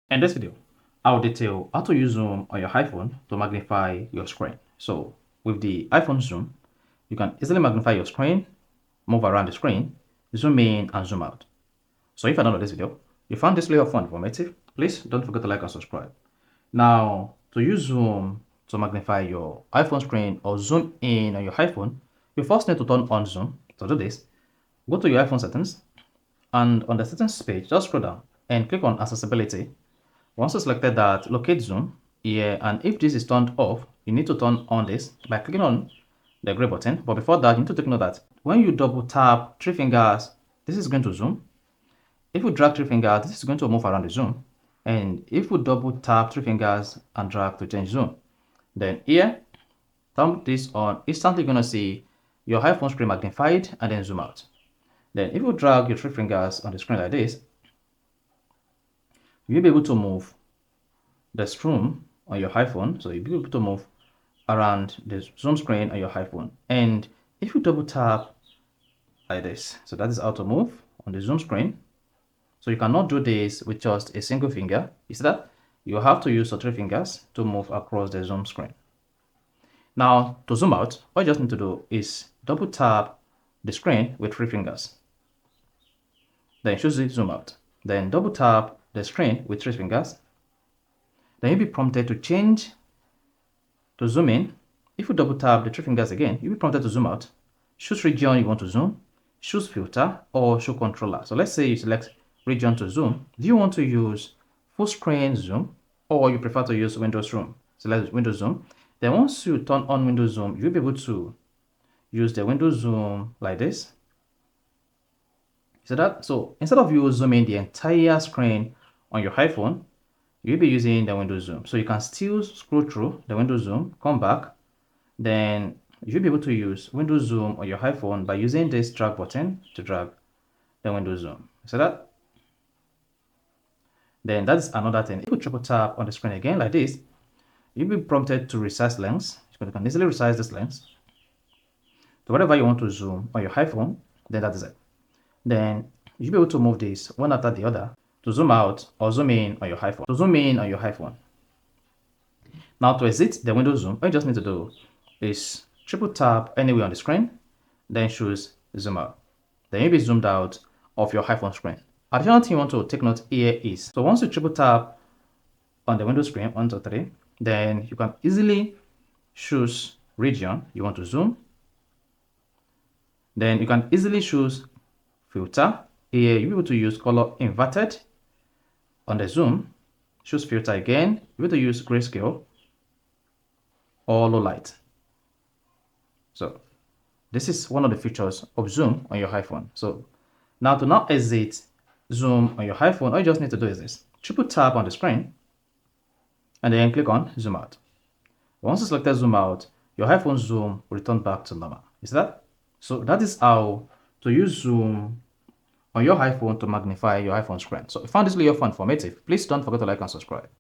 In this video, I'll detail how to use zoom on your iPhone to magnify your screen. So with the iPhone zoom, you can easily magnify your screen, move around the screen, zoom in and zoom out. So if you're not on this video, you found this video fun and informative, please don't forget to like and subscribe. Now, to use zoom to magnify your iPhone screen or zoom in on your iPhone, you first need to turn on zoom. To do this, go to your iPhone settings and on the settings page, just scroll down and click on accessibility. Once you selected that, locate zoom here, and if this is turned off, you need to turn on this by clicking on the gray button. But before that, you need to take note that when you double tap 3 fingers, this is going to zoom. If you drag 3 fingers, this is going to move around the zoom. And if you double tap 3 fingers and drag to change zoom, then here, tap this on, instantly going to see your iPhone screen magnified and then zoom out. Then if you drag your 3 fingers on the screen like this, you'll be able to move the zoom on your iPhone. So you'll be able to move around the zoom screen on your iPhone. And if you double tap like this, so that is how to move on the zoom screen. So you cannot do this with just a single finger. You see that? You have to use the 3 fingers to move across the zoom screen. Now, to zoom out, all you just need to do is double tap the screen with 3 fingers. Then choose the zoom out. Then double tap the screen with 3 fingers. Then you'll be prompted to change to zoom in. If you double tap the 3 fingers again, you'll be prompted to zoom out. Choose region you want to zoom, choose filter or show controller. So let's say you select region to zoom. Do you want to use full screen zoom or you prefer to use Windows zoom? Select Windows zoom. Then once you turn on Windows zoom, you'll be able to use the Windows zoom like this. See that? So instead of you zooming the entire screen on your iPhone, you'll be using the Windows zoom. So you can still scroll through the Windows zoom, come back, then you'll be able to use Windows zoom on your iPhone by using this drag button to drag the Windows zoom. So that, then that's another thing. If you triple tap on the screen again like this, you'll be prompted to resize length. You can easily resize this length to whatever you want to zoom on your iPhone. Then that is it. Then you'll be able to move this one after the other to zoom out or zoom in on your iPhone. To zoom in on your iPhone. Now to exit the Windows zoom, all you just need to do is triple tap anywhere on the screen, then choose zoom out. Then you'll be zoomed out of your iPhone screen. Additional thing you want to take note here is, so once you triple tap on the Windows screen, 1, 2, 3, then you can easily choose region you want to zoom. Then you can easily choose filter. Here you'll be able to use color inverted on the zoom. Choose filter again. You'll be able to use grayscale or low light. So this is one of the features of zoom on your iPhone. So now to exit zoom on your iPhone, all you just need to do is this: triple tap on the screen and then click on zoom out. Once you select zoom out, your iPhone zoom will return back to normal. Is that? So that is how to use zoom on your iPhone to magnify your iPhone screen. So if you found this video fun and informative, please don't forget to like and subscribe.